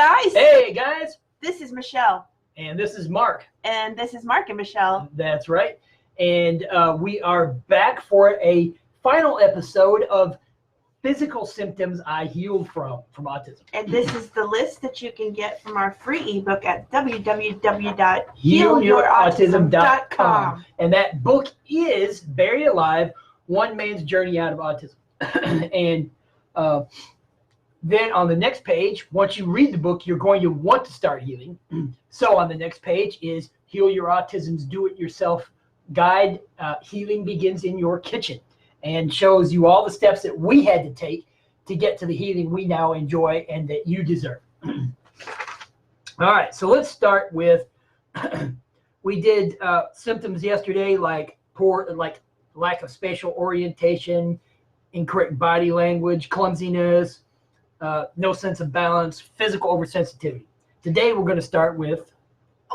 guys. Hey guys. This is Michelle. And this is Mark. And this is Mark and Michelle. That's right. And we are back for a final episode of physical symptoms I healed from autism. And this is the list that you can get from our free ebook at www.healyourautism.com. And that book is Very Alive, One Man's Journey Out of Autism. And then on the next page, once you read the book, you're going to want to start healing. So on the next page is Heal Your Autism's Do-It-Yourself Guide. Healing begins in your kitchen, and shows you all the steps that we had to take to get to the healing we now enjoy and that you deserve. All right, so let's start with, we did symptoms yesterday, like lack of spatial orientation, incorrect body language, clumsiness, no sense of balance, physical oversensitivity. Today we're going to start with...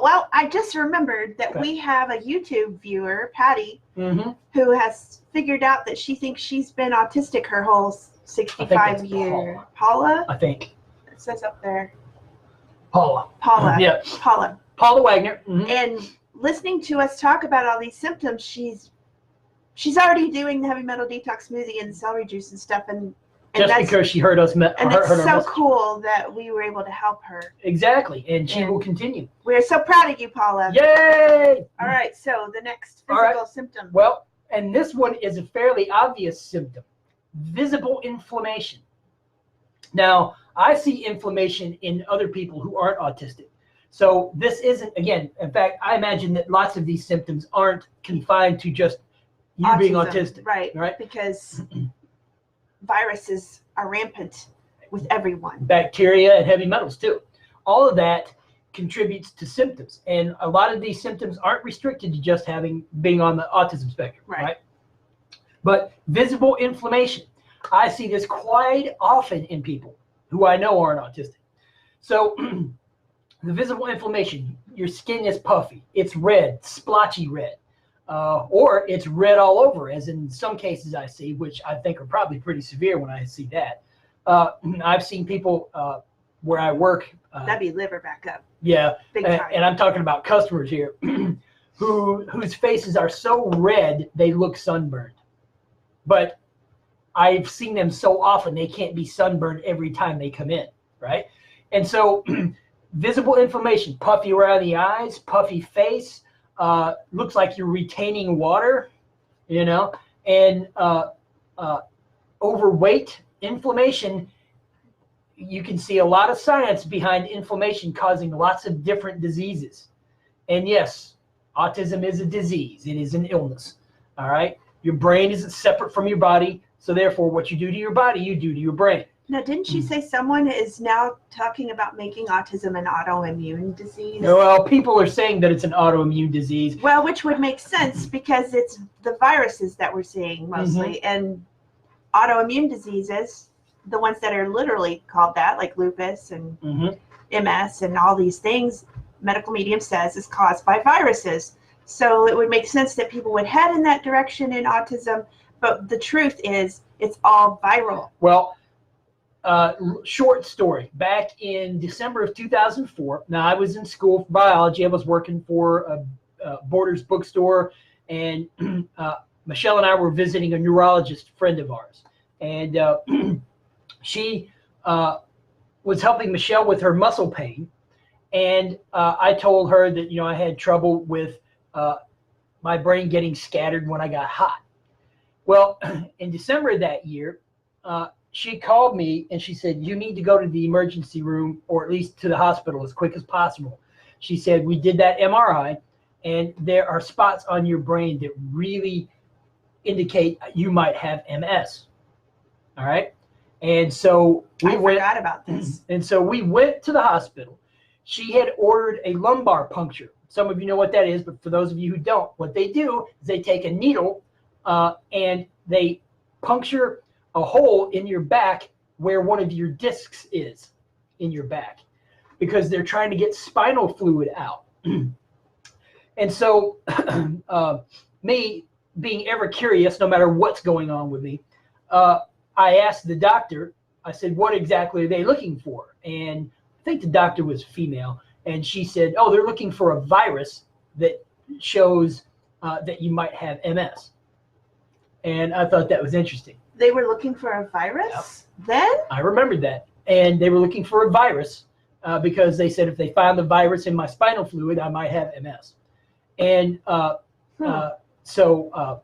Well, I just remembered that we have a YouTube viewer, Patty, who has figured out that she thinks she's been autistic her whole 65 years. Paula? I think. It says up there. Paula. Yeah. Paula Wagner. And listening to us talk about all these symptoms, she's already doing the heavy metal detox smoothie and celery juice and stuff, and just because she heard us. And it's so cool that we were able to help her. Exactly, and she will continue. We're so proud of you, Paula. Yay! All right, so the next physical symptom. Well, and this one is a fairly obvious symptom: visible inflammation. Now, I see inflammation in other people who aren't autistic. So this isn't, again, in fact, I imagine that lots of these symptoms aren't confined to just you being autistic. Right, because viruses are rampant with everyone. Bacteria and heavy metals too. All of that contributes to symptoms, and a lot of these symptoms aren't restricted to just being on the autism spectrum, right? But visible inflammation, I see this quite often in people who I know aren't autistic. So the visible inflammation, your skin is puffy, it's red, splotchy red. Or it's red all over, as in some cases I see, which I think are probably pretty severe when I see that. I've seen people where I work. That'd be liver backup. Yeah, big time. And I'm talking about customers here whose faces are so red they look sunburned. But I've seen them so often they can't be sunburned every time they come in, right? And so visible inflammation, puffy around the eyes, puffy face. Looks like you're retaining water, and overweight, inflammation. You can see a lot of science behind inflammation causing lots of different diseases. And yes, autism is a disease. It is an illness. All right. Your brain isn't separate from your body. So therefore, what you do to your body, you do to your brain. Now, didn't you say someone is now talking about making autism an autoimmune disease? Well, people are saying that it's an autoimmune disease. Well, which would make sense because it's the viruses that we're seeing mostly. And autoimmune diseases, the ones that are literally called that, like lupus and MS and all these things, medical medium says is caused by viruses. So it would make sense that people would head in that direction in autism. But the truth is, it's all viral. Well, short story. Back in December of 2004, now I was in school for biology. I was working for a Borders bookstore, and Michelle and I were visiting a neurologist friend of ours. And she was helping Michelle with her muscle pain. And I told her that, I had trouble with my brain getting scattered when I got hot. Well, in December of that year, she called me and she said, you need to go to the emergency room, or at least to the hospital as quick as possible. She said, we did that MRI and there are spots on your brain that really indicate you might have MS. All right. And so I forgot about this. And so we went to the hospital. She had ordered a lumbar puncture. Some of you know what that is, but for those of you who don't, what they do is they take a needle and they puncture a hole in your back where one of your discs is in your back, because they're trying to get spinal fluid out. And so me being ever curious, no matter what's going on with me, I asked the doctor, I said, what exactly are they looking for? And think the doctor was female, and she said, oh, they're looking for a virus that shows that you might have MS. And I thought that was interesting. They were looking for a virus then? I remembered that. And they were looking for a virus because they said if they found the virus in my spinal fluid, I might have MS. And so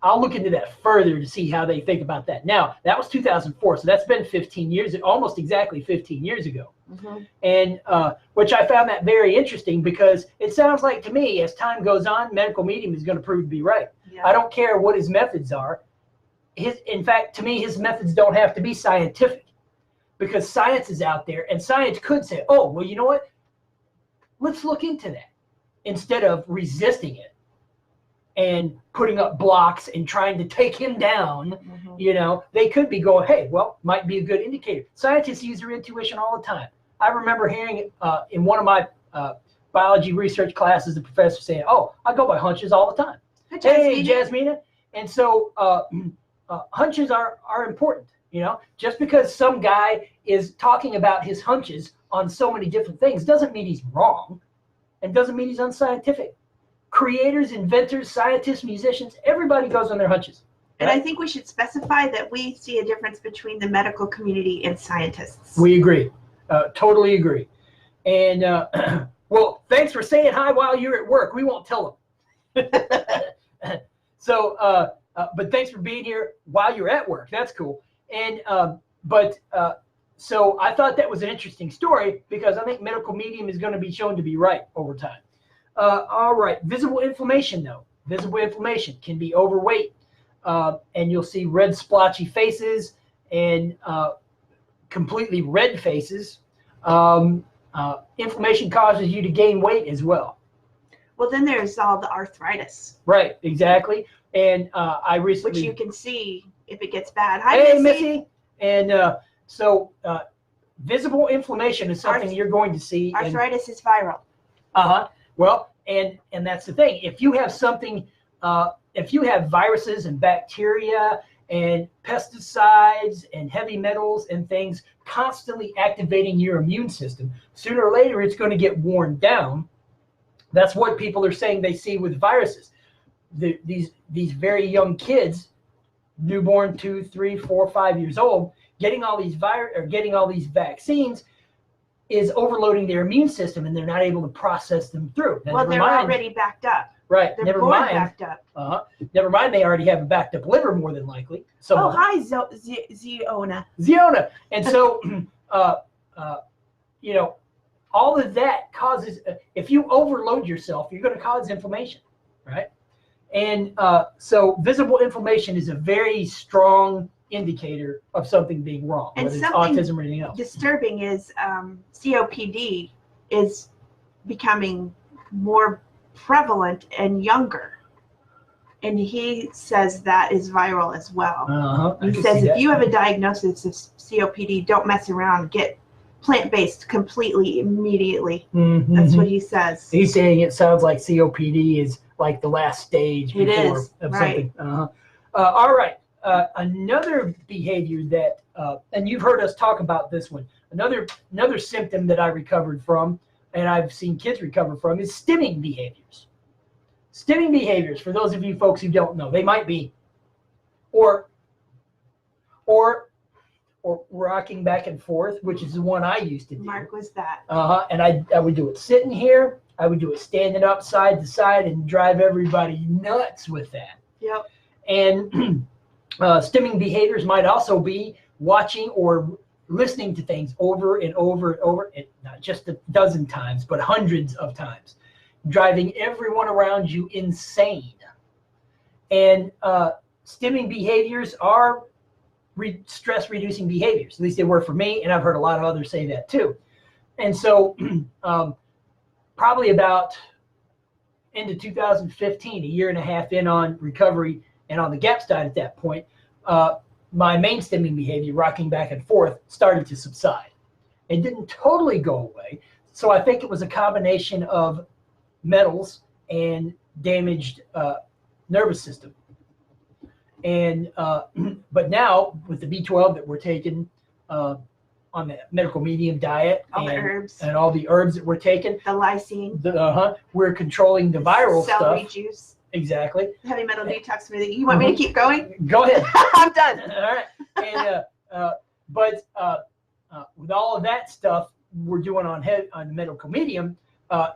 I'll look into that further to see how they think about that. Now, that was 2004, so that's been 15 years, almost exactly 15 years ago. And which I found that very interesting because it sounds like to me, as time goes on, medical medium is going to prove to be right. Yeah. I don't care what his methods are. In fact, to me, his methods don't have to be scientific because science is out there, and science could say, oh, well, you know what? Let's look into that instead of resisting it and putting up blocks and trying to take him down. You know, they could be going, hey, well, might be a good indicator. Scientists use their intuition all the time. I remember hearing in one of my biology research classes, the professor saying, oh, I go by hunches all the time. Hey, Jasmina. And so hunches are important. You know, just because some guy is talking about his hunches on so many different things doesn't mean he's wrong and doesn't mean he's unscientific. Creators, inventors, scientists, musicians, everybody goes on their hunches. And I think we should specify that we see a difference between the medical community and scientists. We agree. Totally agree. And, well, thanks for saying hi while you're at work. We won't tell them. So, but thanks for being here while you're at work. That's cool. And, so I thought that was an interesting story because I think medical medium is going to be shown to be right over time. All right. Visible inflammation, though. Visible inflammation can be overweight. And you'll see red splotchy faces and completely red faces. Inflammation causes you to gain weight as well. Well, then there's all the arthritis. Right, exactly. And I recently... Which you can see if it gets bad. Hi, hey, Missy. And so visible inflammation is something you're going to see. Arthritis is viral. Well, and that's the thing. If you have something... if you have viruses and bacteria and pesticides and heavy metals and things constantly activating your immune system, sooner or later it's going to get worn down. That's what people are saying they see with viruses. These very young kids, newborn 2, 3, 4, 5 years old, getting all these vaccines is overloading their immune system, and they're not able to process them through. Well, they're already backed up. Right. They're backed up. Never mind, they already have a backed up liver more than likely. Oh, hi, Ziona. Ziona. And so, you know, all of that causes, if you overload yourself, you're going to cause inflammation, right? And so visible inflammation is a very strong indicator of something being wrong, and whether it's autism or anything else. Disturbing is COPD is becoming more prevalent and younger, and he says that is viral as well. He says if you have a diagnosis of COPD, don't mess around, get plant-based completely immediately. That's what he says. He's saying it sounds like COPD is like the last stage of something. All right. Another behavior that, and you've heard us talk about this one, another symptom that I recovered from, and I've seen kids recover from, is stimming behaviors. Stimming behaviors, for those of you folks who don't know, they might be, or rocking back and forth, which is the one I used to do. Mark was that. And I would do it sitting here. I would do it standing up side to side and drive everybody nuts with that. Yep. And stimming behaviors might also be watching or listening to things over and over and over, and not just a dozen times, but hundreds of times, driving everyone around you insane. And stimming behaviors are stress-reducing behaviors. At least they were for me, and I've heard a lot of others say that too. And so probably about into 2015, a year and a half in on recovery and on the GAP side at that point, my main stimming behavior, rocking back and forth, started to subside. It didn't totally go away. So I think it was a combination of metals and damaged nervous system. And but now with the B12 that we're taking, on the medical medium diet all the herbs and all the herbs that we're taking. The lysine. We're controlling the viral celery stuff. juice. Exactly. Heavy metal detox smoothie. You want me to keep going? Go ahead. I'm done. All right. And but with all of that stuff we're doing on the medical medium,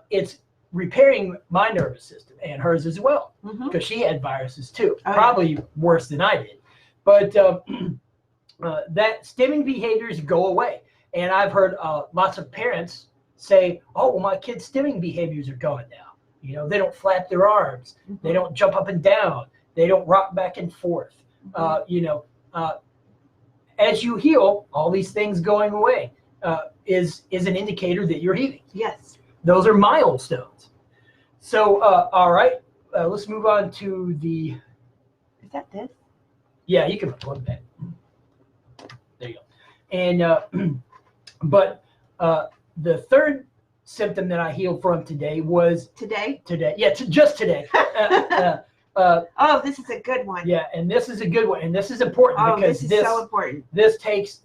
it's repairing my nervous system and hers as well, because she had viruses too, probably worse than I did. But that stimming behaviors go away, and I've heard lots of parents say, "Oh, well, my kid's stimming behaviors are gone now. You know, they don't flap their arms, they don't jump up and down, they don't rock back and forth." You know, as you heal, all these things going away is an indicator that you're healing. Yes. Those are milestones. So, all right, let's move on to the. Is that this? Yeah, you can plug that. There you go. And but the third symptom that I healed from today was today. Yeah, just today. Oh, this is a good one. Yeah, and this is a good one, and this is important because this is so important. This takes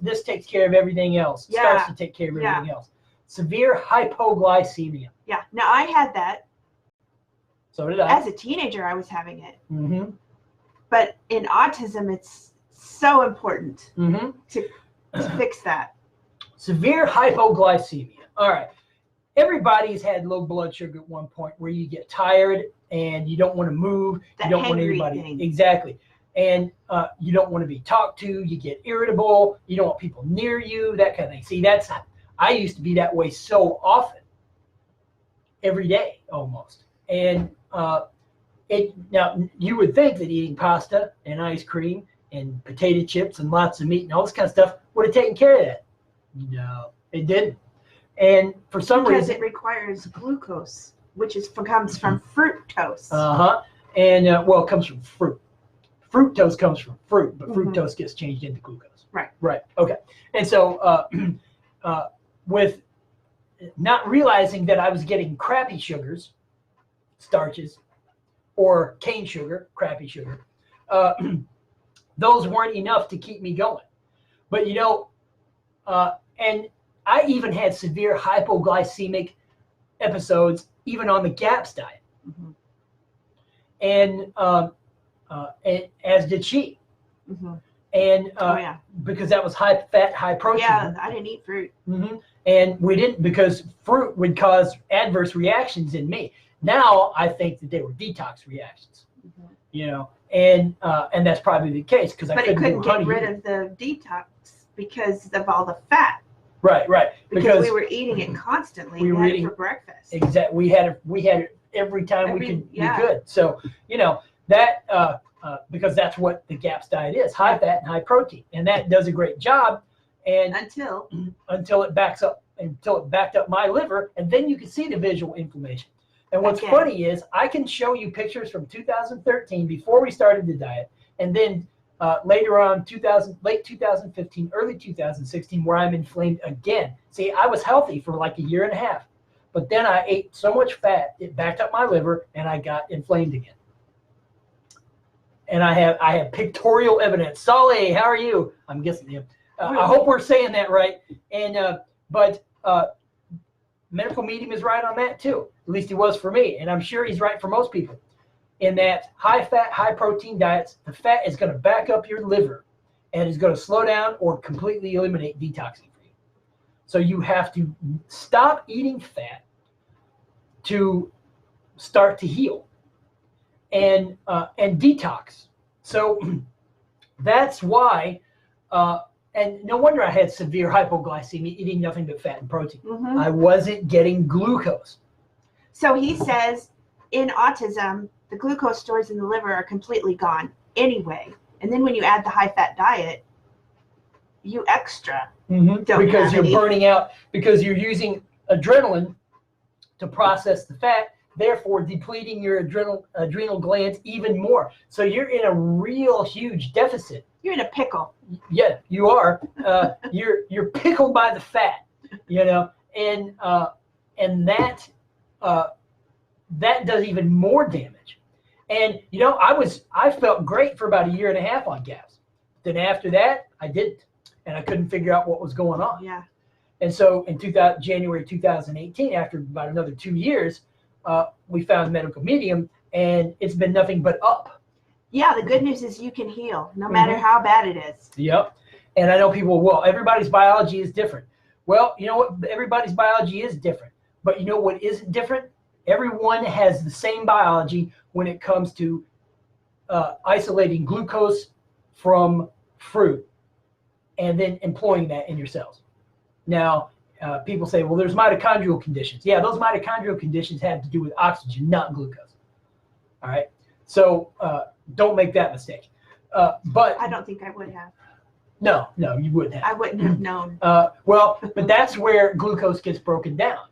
care of everything else. Yeah. Starts to take care of everything else. Severe hypoglycemia. Yeah. Now I had that. So did I. As a teenager, I was having it. Mm-hmm. But in autism, it's so important to fix that. Severe hypoglycemia. All right. Everybody's had low blood sugar at one point where you get tired and you don't want to move. That you don't want anybody. thing. Exactly. And you don't want to be talked to. You get irritable. You don't want people near you, that kind of thing. See, I used to be that way so often, every day almost. And now you would think that eating pasta and ice cream and potato chips and lots of meat and all this kind of stuff would have taken care of that. No, it didn't. And for some reason, because it requires glucose, which comes from fructose. And well, it comes from fruit. Fructose comes from fruit, but fructose gets changed into glucose. Right. Okay. And so with not realizing that I was getting crappy sugars, starches, or cane sugar, crappy sugar, those weren't enough to keep me going. But you know, and I even had severe hypoglycemic episodes even on the GAPS diet. And as did she. And because that was high fat, high protein. Yeah, I didn't eat fruit. And we didn't, because fruit would cause adverse reactions in me. Now I think that they were detox reactions, you know, and that's probably the case because I couldn't get rid of the detox because of all the fat. Right. Because we were eating it constantly. We were eating for breakfast. Exactly. We had it every time we could. So you know that because that's what the GAPS diet is: high fat and high protein, and that does a great job. And until it backed up my liver, and then you can see the visual inflammation. And what's funny is I can show you pictures from 2013 before we started the diet, and then later on late 2015, early 2016, where I'm inflamed again. See, I was healthy for like a year and a half, but then I ate so much fat it backed up my liver, and I got inflamed again. And I have pictorial evidence. Solly, how are you? I'm guessing him. I hope we're saying that right. And but medical medium is right on that too. At least he was for me, and I'm sure he's right for most people. In that high fat, high protein diets, the fat is going to back up your liver and is going to slow down or completely eliminate detoxing for you. So you have to stop eating fat to start to heal and detox. So that's why. And no wonder I had severe hypoglycemia, eating nothing but fat and protein. I wasn't getting glucose. So he says in autism, the glucose stores in the liver are completely gone anyway. And then when you add the high-fat diet, you extra don't because have you're burning out, because you're using adrenaline to process the fat, therefore depleting your adrenal glands even more. So you're in a real huge deficit. You're in a pickle. Yeah, you are. You're pickled by the fat, you know, and that does even more damage. And you know, I felt great for about a year and a half on GAPS. Then after that, I didn't. and I couldn't figure out what was going on. Yeah. And so in January 2018, after about another 2 years, we found medical medium, and it's been nothing but up. Yeah, the good news is you can heal, no matter how bad it is. Yep. And I know people, well, everybody's biology is different. Well, you know what? Everybody's biology is different. But you know what isn't different? Everyone has the same biology when it comes to isolating glucose from fruit and then employing that in your cells. Now, people say, well, there's mitochondrial conditions. Yeah, those mitochondrial conditions have to do with oxygen, not glucose. All right? So don't make that mistake. But I don't think I would have. No, you wouldn't have. I wouldn't have known. Well, but that's where glucose gets broken down.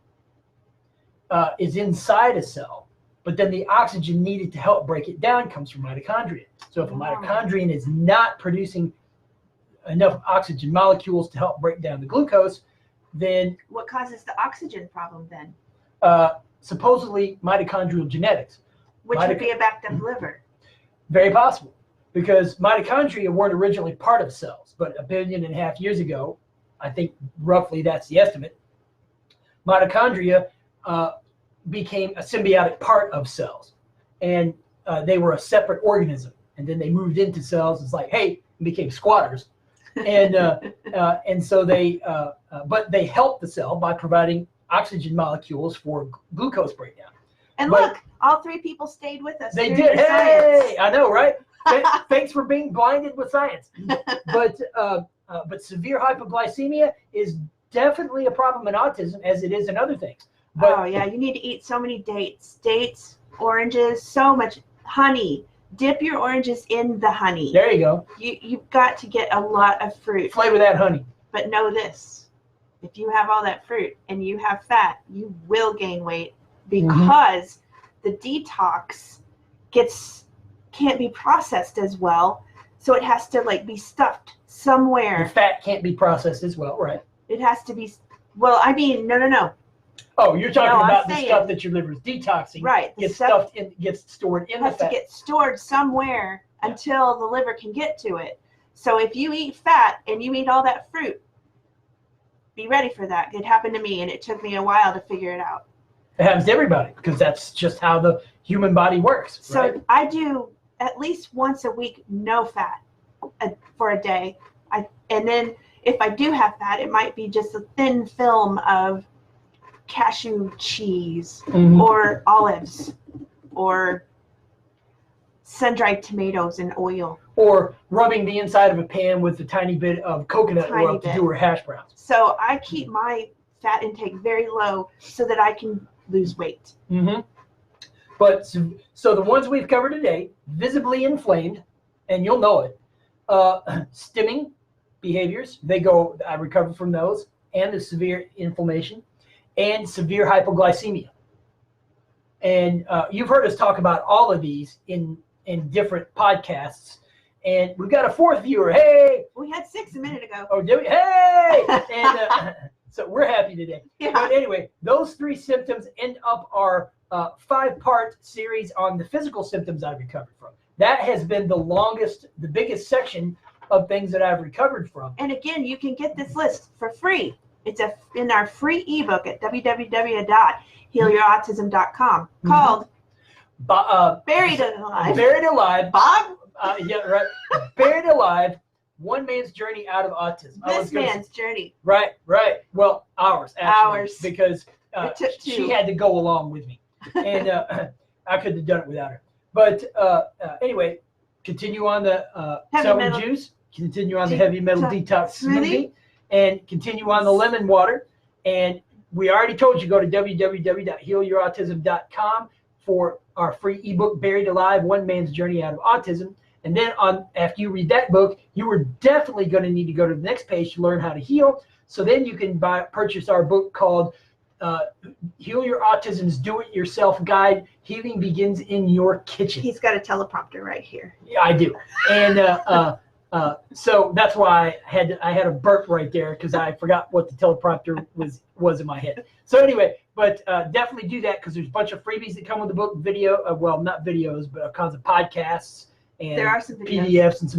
Is inside a cell, but then the oxygen needed to help break it down comes from mitochondria. So if a mitochondrion is not producing enough oxygen molecules to help break down the glucose, then what causes the oxygen problem then? Supposedly mitochondrial genetics. Which would be a backed up liver. Very possible, because mitochondria weren't originally part of cells, but 1.5 billion years ago, I think roughly that's the estimate, mitochondria became a symbiotic part of cells, and they were a separate organism, and then they moved into cells. It's like, hey, and became squatters, and so they but they helped the cell by providing oxygen molecules for glucose breakdown. And look, all 3 people stayed with us. They did. Hey, I know, right? Thanks for being blinded with science. But severe hypoglycemia is definitely a problem in autism, as it is in other things. But, oh yeah, you need to eat so many dates, oranges, so much honey. Dip your oranges in the honey. There you go. You've got to get a lot of fruit. Flavor that honey. But know this: if you have all that fruit and you have fat, you will gain weight, because the detox can't be processed as well, so it has to be stuffed somewhere. The fat can't be processed as well, right? It has to be. Well, I mean, no. Oh, you're talking about the stuff that your liver is detoxing. Right. Gets stored in the fat. It has to get stored somewhere until the liver can get to it. So if you eat fat and you eat all that fruit, be ready for that. It happened to me, and it took me a while to figure it out. It happens to everybody, because that's just how the human body works. So right? I do at least once a week no fat for a day. And then if I do have fat, it might be just a thin film of cashew cheese or olives or sun-dried tomatoes in oil. Or rubbing the inside of a pan with a tiny bit of coconut oil to do her hash browns. So I keep my fat intake very low so that I can lose weight. But so the ones we've covered today, visibly inflamed, and you'll know it, stimming behaviors, I recover from those, and the severe inflammation, and severe hypoglycemia. And you've heard us talk about all of these in different podcasts. And we've got a 4th viewer. Hey! We had 6 a minute ago. Oh, did we? Hey! And so we're happy today. Yeah. But anyway, those 3 symptoms end up our 5-part series on the physical symptoms I've recovered from. That has been the biggest section of things that I've recovered from. And again, you can get this list for free. It's in our free ebook at www.healyourautism.com called Buried Alive. Buried Alive. Bob? Yeah, right. Buried Alive, One Man's Journey Out of Autism. This man's journey. Right. Well, ours, actually. Ours. Because she had to go along with me. And I couldn't have done it without her. But anyway, continue on the celery juice. Continue on the heavy metal detox smoothie. And continue on the lemon water. And we already told you, go to www.healyourautism.com for our free ebook, Buried Alive, One Man's Journey Out of Autism. And then after you read that book, you are definitely going to need to go to the next page to learn how to heal. So then you can purchase our book called Heal Your Autism's Do-It-Yourself Guide. Healing Begins in Your Kitchen. He's got a teleprompter right here. Yeah, I do. And so that's why I had a burp right there, because I forgot what the teleprompter was in my head. So anyway, but definitely do that, because there's a bunch of freebies that come with the book, not videos, but all kinds of podcasts and there are some videos. PDFs and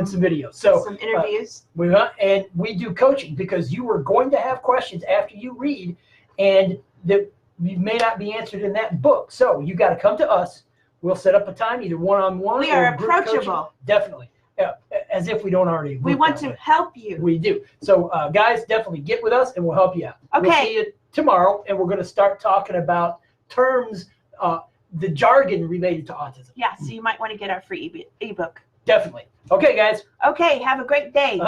some videos. So some interviews. And we do coaching because you are going to have questions after you read, and that you may not be answered in that book. So you got to come to us. We'll set up a time, either one-on-one. We or are group coaching. approachable. Definitely. As if we don't already. We want to help you. We do. So, guys, definitely get with us, and we'll help you out. Okay. We'll see you tomorrow, and we're going to start talking about terms, the jargon related to autism. Yeah, so you might want to get our free ebook. Definitely. Okay, guys. Okay, have a great day.